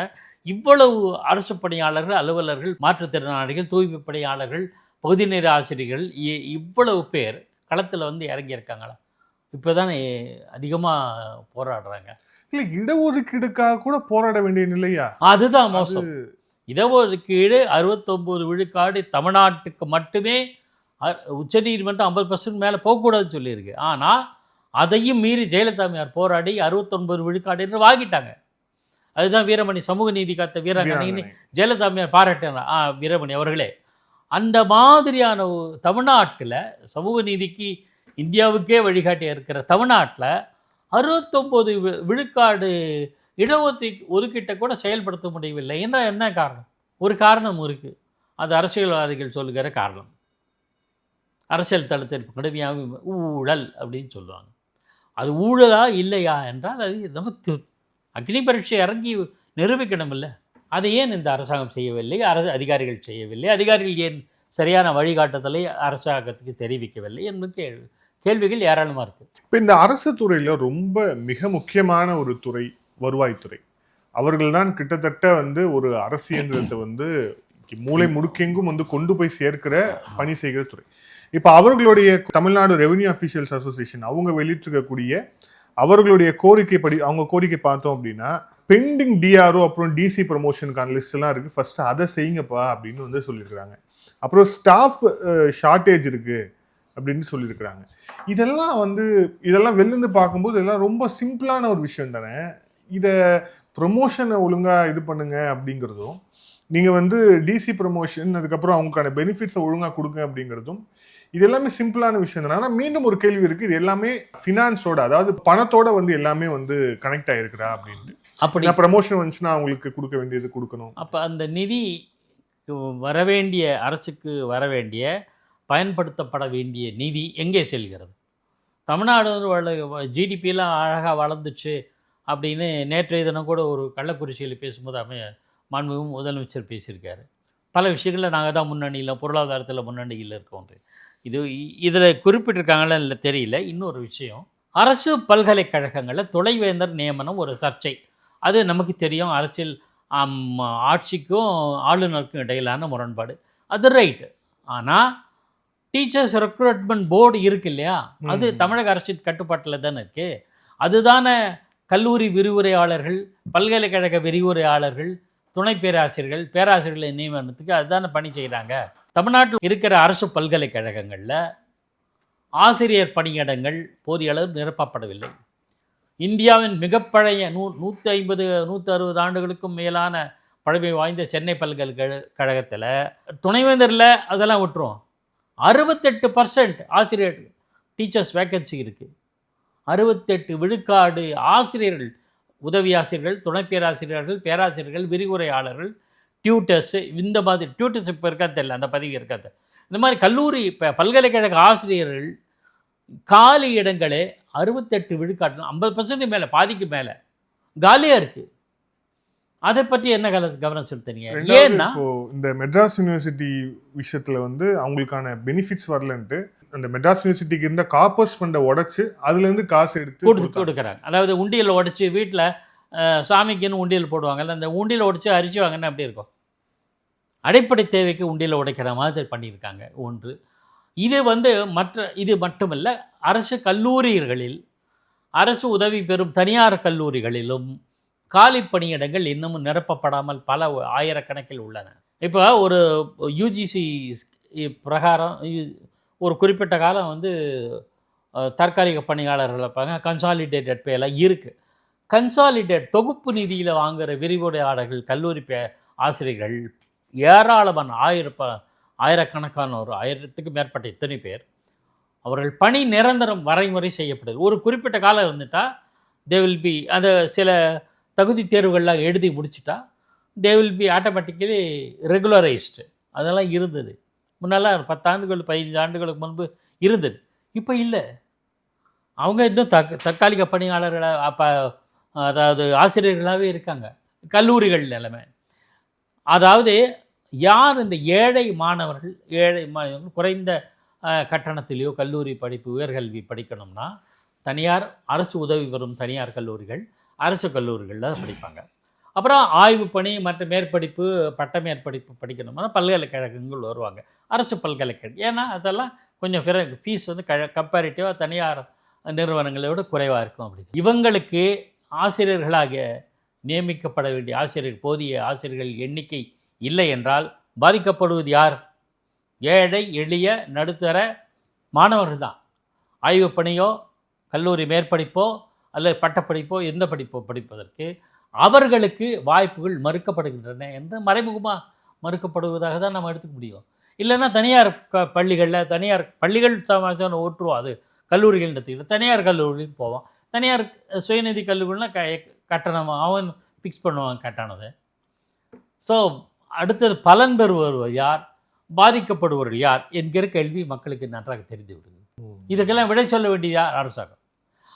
இவ்வளவு அரசு பணியாளர்கள், அலுவலர்கள், மாற்றுத்திறனாளிகள், தூய்மை பணியாளர்கள், பகுதி நேர ஆசிரியர்கள் இவ்வளவு பேர் களத்தில் வந்து இறங்கியிருக்காங்களா? இப்போ தானே அதிகமாக போராடுறாங்க. இல்லை, இடஒதுக்கீடுக்காக கூட போராட வேண்டிய நிலையா? அதுதான் மோசம். இடஒதுக்கீடு 69 விழுக்காடு தமிழ்நாட்டுக்கு மட்டுமே உச்சநீதிமன்றம் 50% மேலே போகக்கூடாதுன்னு சொல்லியிருக்கு. ஆனால் அதையும் மீறி ஜெயலலிதாமையார் போராடி 69 விழுக்காடு என்று வாங்கிட்டாங்க. அதுதான் வீரமணி, சமூக நீதி காத்த வீராங்கனைன்னு ஜெயலலிதாமையார் பாராட்டினார். வீரமணி அவர்களே, அந்த மாதிரியான தமிழ்நாட்டில் சமூக நீதிக்கு இந்தியாவுக்கே வழிகாட்டியாக இருக்கிற தமிழ்நாட்டில் 69 விழுக்காடு ஒதுக்கீட்டை கூட செயல்படுத்த முடியவில்லை. என்ன காரணம்? ஒரு காரணம் இருக்குது, அது அரசியல்வாதிகள் சொல்லுகிற காரணம். அரசியல் தளத்தில் கடுமையாக ஊழல் அப்படின்னு சொல்லுவாங்க. அது ஊழலா இல்லையா என்றால் அது நமக்கு அக்னி பரீட்சை இறங்கி நிரூபிக்கணும் இல்லை. அதை ஏன் இந்த அரசாங்கம் செய்யவில்லை? அதிகாரிகள் செய்யவில்லை. அதிகாரிகள் ஏன் சரியான வழிகாட்டுதலை அரசாங்கத்துக்கு தெரிவிக்கவில்லை என்பது கேள்விகள் ஏராளமாக இருக்குது. இப்போ இந்த அரசு துறையில் ரொம்ப மிக முக்கியமான ஒரு துறை வருவாய்த்துறை. அவர்கள் தான் கிட்டத்தட்ட வந்து ஒரு அரசு இயந்திரத்தை வந்து மூளை முடுக்கெங்கும் வந்து கொண்டு போய் சேர்க்கிற பணி செய்கிற துறை. இப்போ அவர்களுடைய தமிழ்நாடு ரெவென்யூ அஃபீஷியல்ஸ் அசோசியேஷன் அவங்க வெளியிட்டிருக்கக்கூடிய அவர்களுடைய அவங்க கோரிக்கை பார்த்தோம் அப்படின்னா, பெண்டிங் டிஆர்ஓ அப்புறம் டிசி ப்ரமோஷனுக்கான லிஸ்ட் எல்லாம் இருக்குது, ஃபர்ஸ்ட் அதை செய்யுங்கப்பா அப்படின்னு வந்து சொல்லியிருக்கிறாங்க. அப்புறம் ஸ்டாஃப் ஷார்ட்டேஜ் இருக்குது அப்படின்னு சொல்லியிருக்கிறாங்க. இதெல்லாம் வெளிலேருந்து பார்க்கும்போது இதெல்லாம் ரொம்ப சிம்பிளான ஒரு விஷயம் தானே. இதை ப்ரொமோஷனை ஒழுங்காக இது பண்ணுங்க அப்படிங்கிறதும், நீங்கள் வந்து டிசி ப்ரமோஷன் அதுக்கப்புறம் அவங்களுக்கான பெனிஃபிட்ஸை ஒழுங்காக கொடுங்க அப்படிங்கிறதும் இது எல்லாமே சிம்பிளான விஷயம் தானே. ஆனால் மீண்டும் ஒரு கேள்வி இருக்குது, இது எல்லாமே ஃபினான்ஸோட, அதாவது பணத்தோட வந்து எல்லாமே வந்து கனெக்ட் ஆகிருக்கிறா அப்படின்ட்டு. அப்படி ப்ரமோஷன் வந்துச்சுன்னா அவங்களுக்கு கொடுக்க வேண்டியது கொடுக்கணும். அப்போ அந்த நிதி வரவேண்டிய அரசுக்கு வரவேண்டிய பயன்படுத்தப்பட வேண்டிய நிதி எங்கே செல்கிறது? தமிழ்நாடு வந்து ஜிடிபியெலாம் அழகாக வளர்ந்துச்சு அப்படின்னு நேற்றைய தினம் கூட ஒரு கள்ளக்குறிச்சியில் பேசும்போது மாண்புமிகு முதலமைச்சர் பேசியிருக்காரு. பல விஷயங்களில் நாங்கள் தான் முன்னணியில், பொருளாதாரத்தில் முன்னணியில் இருக்கோம். இதில் குறிப்பிட்டிருக்காங்களா இல்லை தெரியல. இன்னொரு விஷயம், அரசு பல்கலைக்கழகங்களில் துணைவேந்தர் நியமனம் ஒரு சர்ச்சை. அது நமக்கு தெரியும், அரசியல் ஆட்சிக்கும் ஆளுநருக்கும் இடையிலான முரண்பாடு. அது ரைட்டு. ஆனால் டீச்சர்ஸ் ரெக்ரூட்மெண்ட் போர்டு இருக்கு இல்லையா, அது தமிழக அரசின் கட்டுப்பாட்டில் தானே இருக்குது. அதுதானே கல்லூரி விரிவுரையாளர்கள், பல்கலைக்கழக விரிவுரையாளர்கள், துணை பேராசிரியர்கள், பேராசிரியர்களை நியமனத்துக்கு அதுதானே பணி செய்கிறாங்க. தமிழ்நாட்டில் இருக்கிற அரசு பல்கலைக்கழகங்களில் ஆசிரியர் பணியிடங்கள் போதிய அளவு நிரப்பப்படவில்லை. இந்தியாவின் மிகப்பழைய 150-160 ஆண்டுகளுக்கும் மேலான பழமை வாய்ந்த சென்னை பல்கலைக்கழகத்தில் துணைவேந்தரில் அதெல்லாம் விட்டுரும், 68% ஆசிரியர் டீச்சர்ஸ் வேக்கன்சி இருக்குது. 68 விழுக்காடு ஆசிரியர்கள், உதவி ஆசிரியர்கள், துணை பேராசிரியர்கள், பேராசிரியர்கள், விரிவுரையாளர்கள், டியூட்டர்ஸு, இந்த மாதிரி டியூட்டர்ஸ் இப்போ இருக்கா தெரியல, அந்த பதவி இருக்காது. இந்த மாதிரி கல்லூரி பல்கலைக்கழக ஆசிரியர்கள் காலி இடங்களே 68 விழுக்காட்டு, 50% மேலே, பாதிக்கு மேலே காலியாக இருக்குது. அதை பற்றி என்ன கவனம் செலுத்துறீங்க? ஏன்னா இப்போ இந்த மெட்ராஸ் யூனிவர்சிட்டி விஷயத்துல வந்து அவங்களுக்கான பெனிஃபிட்ஸ் வரலன்ட்டு அந்த மெட்ராஸ் யூனிவர்சிட்டிக்கு இருந்த கார்பஸ் ஃபண்டை உடைச்சு அதுலேருந்து காசு எடுத்து கொடுக்குறாங்க. அதாவது உண்டியல் உடைச்சி வீட்டில் சாமிக்குன்னு உண்டியல் போடுவாங்கல்ல, அந்த உண்டியல் உடைச்சி அரிசி வாங்கினா அப்படி இருக்கும். அடிப்படை தேவைக்கு உண்டியல் உடைக்கிற மாதிரி பண்ணியிருக்காங்க. ஒன்று இது வந்து இது மட்டுமல்ல, அரசு கல்லூரிகளில், அரசு உதவி பெறும் தனியார் கல்லூரிகளிலும் காலி பணியிடங்கள் இன்னமும் நிரப்பப்படாமல் பல ஆயிரக்கணக்கில் உள்ளன. இப்போ ஒரு யூஜிசி பிரகாரம் ஒரு குறிப்பிட்ட காலம் வந்து தற்காலிக பணியாளர்கள் வைப்பாங்க, கன்சாலிடேட்டட் பேலாம் இருக்குது. கன்சாலிடேட் தொகுப்பு நிதியில் வாங்குகிற விரிவுரையாளர்கள், கல்லூரி ஆசிரியர்கள் ஏராளமான ஆயிரக்கணக்கானோர், 1000க்கு மேற்பட்ட இத்தனை பேர், அவர்கள் பணி நிரந்தரம் வரைமுறை செய்யப்படுது. ஒரு குறிப்பிட்ட காலம் இருந்துட்டால் தே வில் பி, அந்த சில தகுதி தேர்வுகள்லாம் எழுதி முடிச்சுட்டா தே வில் பி ஆட்டோமேட்டிக்கலி ரெகுலரைஸ்டு. அதெல்லாம் இருந்தது முன்னெல்லாம் 10 ஆண்டுகள் 15 ஆண்டுகளுக்கு முன்பு இருந்தது. இப்போ இல்லை. அவங்க இன்னும் தற்காலிக பணியாளர்களை அதாவது ஆசிரியர்களாகவே இருக்காங்க கல்லூரிகள் நிலைமை. அதாவது யார் இந்த ஏழை மாணவர்கள் குறைந்த கட்டணத்திலேயோ கல்லூரி படிப்பு, உயர்கல்வி படிக்கணும்னா தனியார், அரசு உதவி பெறும் தனியார் கல்லூரிகள், அரசு கல்லூரிகளில் படிப்பாங்க. அப்புறம் ஆய்வு பணி மற்ற மேற்படிப்பு, பட்ட மேற்படிப்பு படிக்கணும்னா பல்கலைக்கழகங்கள் வருவாங்க, அரசு பல்கலைக்கழகம். ஏன்னா அதெல்லாம் கொஞ்சம் ஃபீஸ் வந்து கம்பேரிட்டிவாக தனியார் நிறுவனங்களோட குறைவாக இருக்கும். அப்படி இவங்களுக்கு ஆசிரியர்களாக நியமிக்கப்பட வேண்டிய ஆசிரியர்கள், போதிய ஆசிரியர்கள் எண்ணிக்கை இல்லை என்றால் பாதிக்கப்படுவது யார்? ஏழை எளிய நடுத்தர மாணவர்கள் தான். ஆய்வு பணியோ கல்லூரி மேற்படிப்போ அல்லது பட்டப்படிப்போ எந்த படிப்போ படிப்பதற்கு அவர்களுக்கு வாய்ப்புகள் மறுக்கப்படுகின்றன என்று மறைமுகமாக மறுக்கப்படுவதாக தான் நம்ம எடுத்துக்க முடியும். இல்லைன்னா தனியார் பள்ளிகளில், தனியார் பள்ளிகள் ஓட்டுருவோம், அது கல்லூரிகள் எடுத்துக்கிட்டு தனியார் கல்லூரிகளுக்கு போவோம். தனியார் சுயநிதி கல்லூரிகள்னால் கட்டணம் அவன் ஃபிக்ஸ் பண்ணுவாங்க கட்டணத்தை. ஸோ அடுத்தது பலன் பெறுபவர் யார், பாதிக்கப்படுபவர்கள் யார் என்கிற கேள்வி மக்களுக்கு நன்றாக தெரிந்து விடுது. இதுக்கெல்லாம் விடை சொல்ல வேண்டிய யார்? அரசாங்கம்.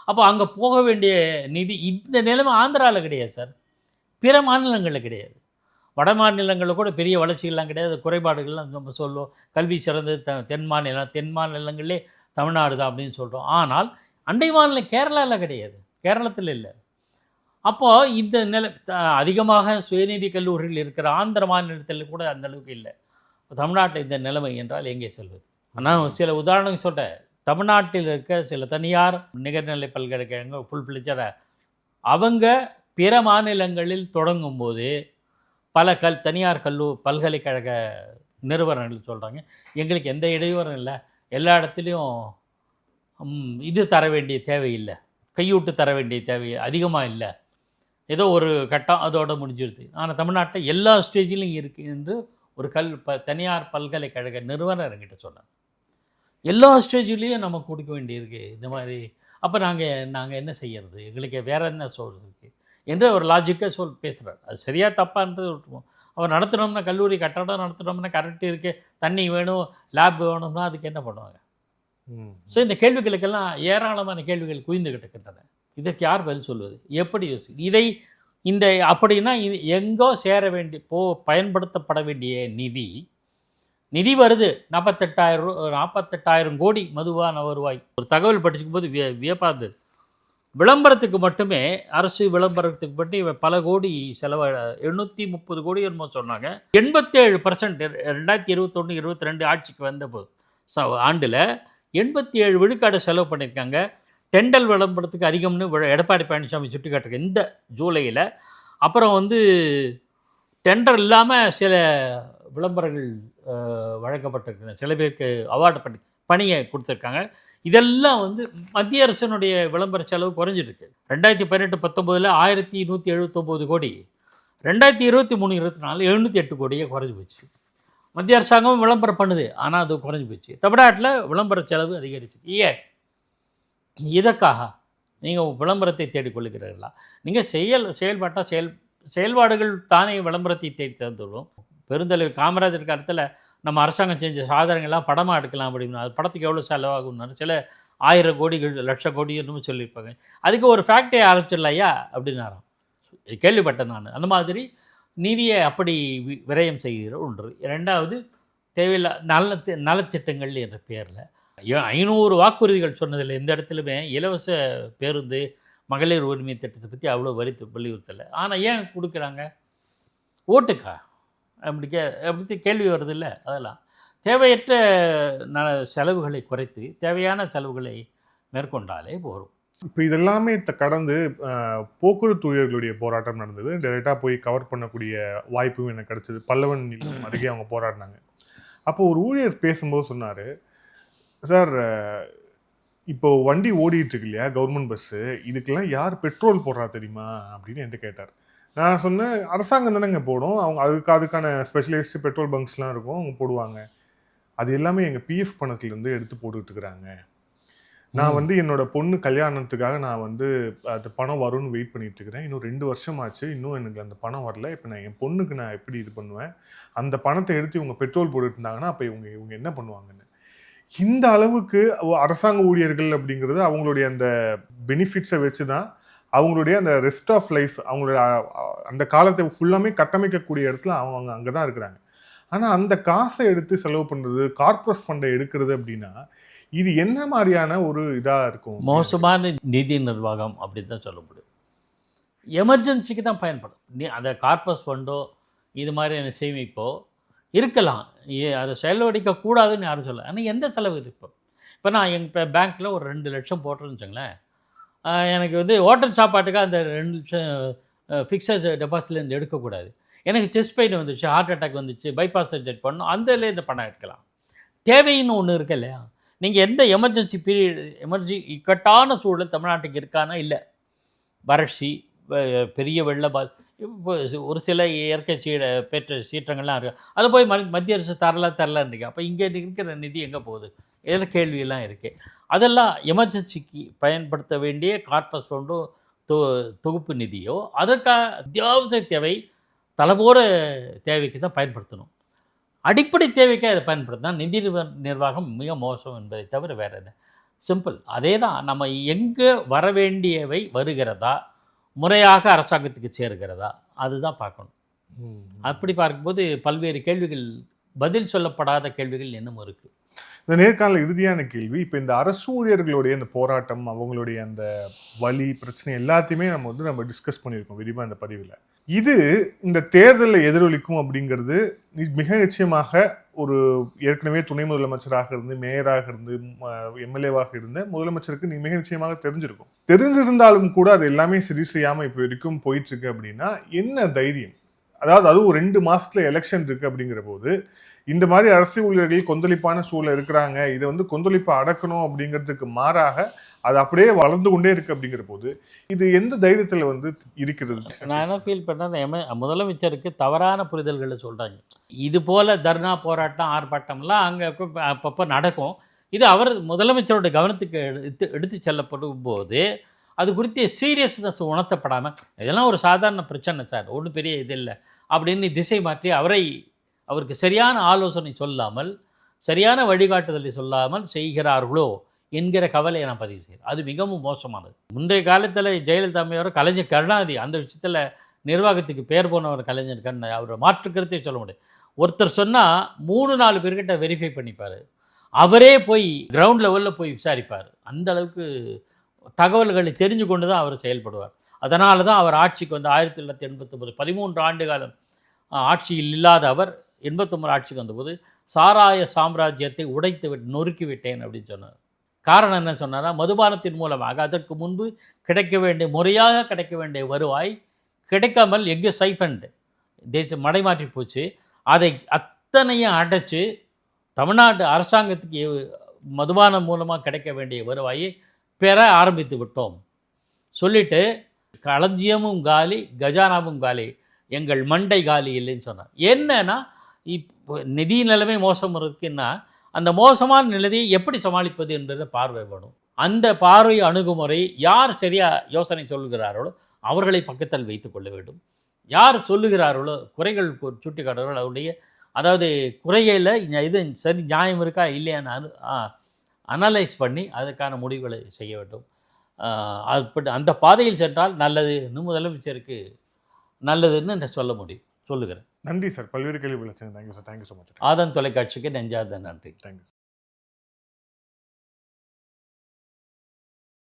அப்போ அங்கே போக வேண்டிய நிதி, இந்த நிலைமை ஆந்திராவில் கிடையாது சார், பிற மாநிலங்களில் கிடையாது. வட மாநிலங்களில் கூட பெரிய வளர்ச்சிகள்லாம் கிடையாது, குறைபாடுகள்லாம் நம்ம சொல்லுவோம். கல்வி சிறந்தது தென் மாநிலங்களே தமிழ்நாடு தான் அப்படின்னு சொல்கிறோம். ஆனால் அண்டை மாநிலம் கேரளாவில் கிடையாது, கேரளத்தில் இல்லை. அப்போது இந்த நிலை அதிகமாக சுயநிதி கல்லூரிகள் இருக்கிற ஆந்திர மாநிலத்தில் கூட அந்த அளவுக்கு இல்லை. தமிழ்நாட்டில் இந்த நிலைமை என்றால் எங்கே சொல்வது? நான் சில உதாரணம் சொல்கிறேன். தமிழ்நாட்டில் இருக்க சில தனியார் நிகர்நிலை பல்கலைக்கழகங்கள் ஃபுல் ஃப்ளெட்ஜாக அவங்க பிற மாநிலங்களில் தொடங்கும் போது பல தனியார் பல்கலைக்கழக நிறுவனங்கள் சொல்கிறாங்க, எங்களுக்கு எந்த இடையூறும் இல்லை, எல்லா இடத்துலையும் இது தர வேண்டிய தேவையில்லை, கையூட்டு தர வேண்டிய தேவை அதிகமாக இல்லை, ஏதோ ஒரு கட்டம் அதோடு முடிஞ்சிருது. ஆனால் தமிழ்நாட்டில் எல்லா ஸ்டேஜிலும் இருக்குது என்று ஒரு தனியார் பல்கலைக்கழக நிறுவனர் என்கிட்ட சொன்னாங்க. எல்லா ஸ்டேஜ்லேயும் நம்ம கொடுக்க வேண்டியிருக்கு இந்த மாதிரி. அப்போ நாங்கள் என்ன செய்யறது, எங்களுக்கு வேறு என்ன சொல்கிறது என்று ஒரு லாஜிக்காக பேசுகிறார். அது சரியாக தப்பான்றது விட்டுருவோம். அவர் நடத்தினோம்னா, கல்லூரி கட்டடம் நடத்தினோம்னா கரெக்டு இருக்குது, தண்ணி வேணும், லேப் வேணும்னா அதுக்கு என்ன பண்ணுவாங்க? ஸோ இந்த கேள்விகளுக்கெல்லாம் ஏராளமான கேள்விகள் குவிந்து கிடக்கின்றன. இதற்கு யார் பதில் சொல்வது? எப்படி யோசி? இதை இந்த அப்படின்னா எங்கோ சேர வேண்டிய பயன்படுத்தப்பட வேண்டிய நிதி வருது 48,000 கோடி மதுபான வருவாய். ஒரு தகவல் படிச்சுக்கும் போது வியப்பாது. விளம்பரத்துக்கு மட்டுமே அரசு விளம்பரத்துக்கு மட்டும் பல கோடி செலவு 830 கோடி என்னமோ சொன்னாங்க. 87% 2021-22 ஆட்சிக்கு வந்தபோது ஆண்டில் 87 விழுக்காடு செலவு பண்ணியிருக்காங்க. டெண்டல் விளம்பரத்துக்கு அதிகம்னு எடப்பாடி பழனிசாமி சுட்டி காட்டுறாங்க இந்த ஜூலையில். அப்புறம் டெண்டர் இல்லாமல் சில விளம்பரங்கள் வழங்கப்பட்டிருக்கின்றன. சில பேருக்கு அவார்டு பணியை கொடுத்துருக்காங்க. இதெல்லாம் மத்திய அரசினுடைய விளம்பர செலவு குறைஞ்சிருக்கு. 2018-19 1179 கோடி, 2023-24 708 கோடியே குறைஞ்சி போச்சு. மத்திய அரசாங்கம் விளம்பரம் பண்ணுது, ஆனால் அது குறைஞ்சி போச்சு. தமிழ்நாட்டில் விளம்பர செலவு அதிகரிச்சு. இதற்காக நீங்கள் விளம்பரத்தை தேடிக்கொள்ளுகிறீர்களா? நீங்கள் செயல்பாடுகள் தானே விளம்பரத்தை தேடி தந்துள்ளோம். பெருந்தலைவர் காமராஜர் காலத்தில் நம்ம அரசாங்கம் செஞ்ச சாதனைகள்லாம் படமாக எடுக்கலாம் அப்படின்னா அது படத்துக்கு எவ்வளோ செலவாகும்னாலும் சில 1000 கோடிகள் லட்சம் கோடி என்னமோ சொல்லியிருப்பாங்க. அதுக்கு ஒரு ஃபேக்டரி ஆரம்பிச்சிடலையா அப்படின்னாராம். கேள்விப்பட்டேன் நான். அந்த மாதிரி நிதியை அப்படி விரயம் செய்கிற ஒன்று. 2வது தேவையில்லை நலத்திட்டங்கள் என்ற பேரில் 500 வாக்குறுதிகள் சொன்னதில் எந்த இடத்துலையுமே இலவச பேருந்து மகளிர் உரிமை திட்டத்தை பற்றி அவ்வளோ வலியுறுத்தலை. ஆனால் ஏன் கொடுக்குறாங்க? ஓட்டுக்கா? அப்படி கேள்வி வருது இல்லை? அதெல்லாம் தேவையற்ற செலவுகளை குறைத்து தேவையான செலவுகளை மேற்கொண்டாலே போகும். இப்போ இதெல்லாமே கடந்து போக்குவரத்து ஊழியர்களுடைய போராட்டம் நடந்தது. டைரெக்டாக போய் கவர் பண்ணக்கூடிய வாய்ப்பும் எனக்கு கிடச்சிது. பல்லவன் நிலையம் அருகே அவங்க போராடினாங்க. அப்போ ஒரு ஊழியர் பேசும்போது சொன்னார், சார் இப்போ வண்டி ஓடிட்டு இருக்கு இல்லையா கவர்மெண்ட் பஸ்ஸு, இதுக்கெல்லாம் யார் பெட்ரோல் போடுறா தெரியுமா அப்படின்னு என்கிட்ட கேட்டார். நான் சொன்னேன், அரசாங்கம் தானேங்க போடும், அவங்க அதுக்கான ஸ்பெஷலிஸ்ட் பெட்ரோல் பங்க்ஸ்லாம் இருக்கும், அவங்க போடுவாங்க. அது எல்லாமே எங்கள் பிஎஃப் பணத்துலேருந்து எடுத்து போட்டுக்கிட்டு இருக்கிறாங்க. நான் என்னோட பொண்ணு கல்யாணத்துக்காக நான் அது பணம் வரும்னு வெயிட் பண்ணிட்டு இருக்கிறேன். இன்னும் 2 வருஷம் ஆச்சு, இன்னும் எனக்கு அந்த பணம் வரல. இப்போ நான் என் பொண்ணுக்கு நான் எப்படி இது பண்ணுவேன்? அந்த பணத்தை எடுத்து இவங்க பெட்ரோல் போட்டுட்டு இருந்தாங்கன்னா அப்போ இவங்க என்ன பண்ணுவாங்கன்னு. இந்த அளவுக்கு அரசாங்க ஊழியர்கள் அப்படிங்கிறது அவங்களுடைய அந்த பெனிஃபிட்ஸை வச்சு தான் அவங்களுடைய அந்த ரெஸ்ட் ஆஃப் லைஃப், அவங்களுடைய அந்த காலத்தை ஃபுல்லாமே கட்டமைக்கக்கூடிய இடத்துல அவங்க அங்கே தான் இருக்கிறாங்க. ஆனால் அந்த காசை எடுத்து செலவு பண்ணுறது, கார்ப்பரேட் ஃபண்டை எடுக்கிறது அப்படின்னா இது என்ன மாதிரியான ஒரு இதாக இருக்கும்? மோசமான நிதி நிர்வாகம் அப்படின்னு தான் சொல்ல முடியும். எமர்ஜென்சிக்கு தான் பயன்படும். அந்த கார்ப்பரேட் ஃபண்டோ இது மாதிரியான சேமிப்போ இருக்கலாம், அதை செலவழிக்கக்கூடாதுன்னு யாரும் சொல்ல. ஆனால் எந்த செலவு இது? இப்போ நான் எங்கள் பேங்க்கில் ஒரு 2 லட்சம் போட்டுருன்னு வச்சுங்களேன், எனக்கு ஹோட்டல் சாப்பாட்டுக்காக அந்த 2 லட்சம் ஃபிக்ஸட் டெபாசிட்லேருந்து எடுக்கக்கூடாது. எனக்கு செஸ்ட் பெயின் வந்துச்சு, ஹார்ட் அட்டாக் வந்துச்சு, பைபாஸ் சர்ஜரி பண்ணணும், அதில் இந்த பணம் எடுக்கலாம். தேவைன்னு ஒன்று இருக்கு இல்லையா? நீங்கள் எந்த எமர்ஜென்சி பீரியட் இக்கட்டான சூழல் தமிழ்நாட்டுக்கு இருக்கானா? இல்லை. வறட்சி, பெரிய வெள்ள ஒரு சில இயற்கை பெற்ற சீற்றங்கள்லாம் இருக்குது. அதை போய் மத்திய அரசு தரலான்றீங்க. அப்போ இங்கே இருக்கிற நிதி எங்கே போகுது? இதில் கேள்வியெல்லாம் இருக்குது. அதெல்லாம் எமர்ஜென்சிக்கு பயன்படுத்த வேண்டிய கார்ப்பஸ் ஃபண்டோ தொகுப்பு நிதியோ அதற்காக அத்தியாவசிய தேவை தலைபோற தேவைக்கு தான் பயன்படுத்தணும். அடிப்படை தேவைக்கே அதை பயன்படுத்தினா நிதி நிர்வாகம் மிக மோசம் என்பதை தவிர வேறு என்ன? சிம்பிள். அதே தான். நம்ம எங்கே வர வேண்டியவை வருகிறதா, முறையாக அரசாங்கத்துக்கு சேருகிறதா, அதுதான் பார்க்கணும். அப்படி பார்க்கும்போது பல்வேறு கேள்விகள், பதில் சொல்லப்படாத கேள்விகள் இன்னும் இருக்குது. இந்த நேர்காணல் இறுதியான கேள்வி, இப்போ இந்த அரசு ஊழியர்களுடைய அந்த போராட்டம், அவங்களுடைய அந்த வலி பிரச்சனை எல்லாத்தையுமே நம்ம டிஸ்கஸ் பண்ணியிருக்கோம் விரிவாக இந்த பதிவில். இது இந்த தேர்தலில் எதிரொலிக்கும் அப்படிங்கிறது மிக நிச்சயமாக ஒரு ஏற்கனவே துணை முதலமைச்சராக இருந்து, மேயராக இருந்து, எம்எல்ஏவாக இருந்த முதலமைச்சருக்கு மிக நிச்சயமாக தெரிஞ்சிருக்கும். தெரிஞ்சிருந்தாலும் கூட அது எல்லாமே சரி செய்யாமல் இப்போ வரைக்கும் போயிட்டுருக்கு அப்படின்னா என்ன தைரியம்? அதாவது அதுவும் 2 மாதத்துல எலெக்ஷன் இருக்குது அப்படிங்கிற போது இந்த மாதிரி அரசு ஊழியர்கள் கொந்தளிப்பான சூழல் இருக்கிறாங்க. இதை கொந்தளிப்பை அடக்கணும் அப்படிங்கிறதுக்கு மாறாக அது அப்படியே வளர்ந்து கொண்டே இருக்குது அப்படிங்கிற போது இது எந்த தைரியத்தில் இருக்கிறது? நான் என்ன ஃபீல் பண்ணேன், முதலமைச்சருக்கு தவறான புரிதல்களை சொல்கிறாங்க. இது போல் தர்ணா, போராட்டம், ஆர்ப்பாட்டம்லாம் அங்கே அப்பப்போ நடக்கும். இது அவர் முதலமைச்சரோட கவனத்துக்கு எடுத்து செல்லப்படும் போது அது குறித்து சீரியஸ்னஸ் உணர்த்தப்படாமல் இதெல்லாம் ஒரு சாதாரண பிரச்சனை சார், ஒன்றும் பெரிய இது இல்லை அப்படின்னு திசை மாற்றி அவருக்கு சரியான ஆலோசனை சொல்லாமல், சரியான வழிகாட்டுதலை சொல்லாமல் செய்கிறார்களோ என்கிற கவலையை நான் பதிவு செய்கிறேன். அது மிகவும் மோசமானது. முந்தைய காலத்தில் ஜெயலலிதா அம்மையோட கலைஞர் கருணாநிதி அந்த விஷயத்தில் நிர்வாகத்துக்கு பேர் போன ஒரு கலைஞருக்கான அவரை மாற்றுக்கிறதே சொல்ல முடியாது. ஒருத்தர் சொன்னால் 3-4 பேர்கிட்ட வெரிஃபை பண்ணிப்பார். அவரே போய் கிரவுண்ட் லெவலில் போய் விசாரிப்பார். அந்த அளவுக்கு தகவல்களை தெரிஞ்சு கொண்டு தான் அவர் செயல்படுவார். அதனால தான் அவர் ஆட்சிக்கு வந்து 1989 13 ஆண்டு காலம் ஆட்சியில் இல்லாத அவர் 89 ஆட்சிக்கு வந்தபோது சாராய சாம்ராஜ்யத்தை நொறுக்கி விட்டேன் அப்படின்னு சொன்னார். காரணம் என்ன சொன்னாரா, மதுபானத்தின் மூலமாக அதற்கு முன்பு முறையாக கிடைக்க வேண்டிய வருவாய் கிடைக்காமல் எங்கே சைஃபண்ட் தேசம் மடைமாற்றி போச்சு. அதை அத்தனையும் அடைச்சு தமிழ்நாடு அரசாங்கத்துக்கு மதுபானம் மூலமாக கிடைக்க வேண்டிய வருவாயை பெற ஆரம்பித்து விட்டோம் சொல்லிட்டு, களஞ்சியமும் காலி கஜானாவும் காலி, எங்கள் மண்டை காலி இல்லைன்னு சொன்னார். என்னன்னா இப்போ நிதி நிலைமை மோசம் இருக்குன்னா அந்த மோசமான நிலையை எப்படி சமாளிப்பது என்றதை பார்வை வேணும். அந்த பார்வை அணுகுமுறை யார் சரியாக யோசனை சொல்லுகிறார்களோ அவர்களை பக்கத்தில் வைத்து கொள்ள வேண்டும். யார் சொல்லுகிறார்களோ குறைகள் சுட்டி காட்டுறார்களோ அவருடைய அதாவது குறையில் இது சரி நியாயம் இருக்கா இல்லையான்னு அனலைஸ் பண்ணி அதுக்கான முடிவுகளை செய்ய வேண்டும். அப்படி அந்த பாதையில் சென்றால் நல்லதுன்னு முதலமைச்சருக்கு நல்லதுன்னு சொல்லுகிறேன். நன்றி சார். பல்வேறு கேள்விகள் thank you sir. Thank you so much. Aadhan தொலைக்காட்சிக்கு நெஞ்சார்ந்த நன்றி. தேங்க்யூ.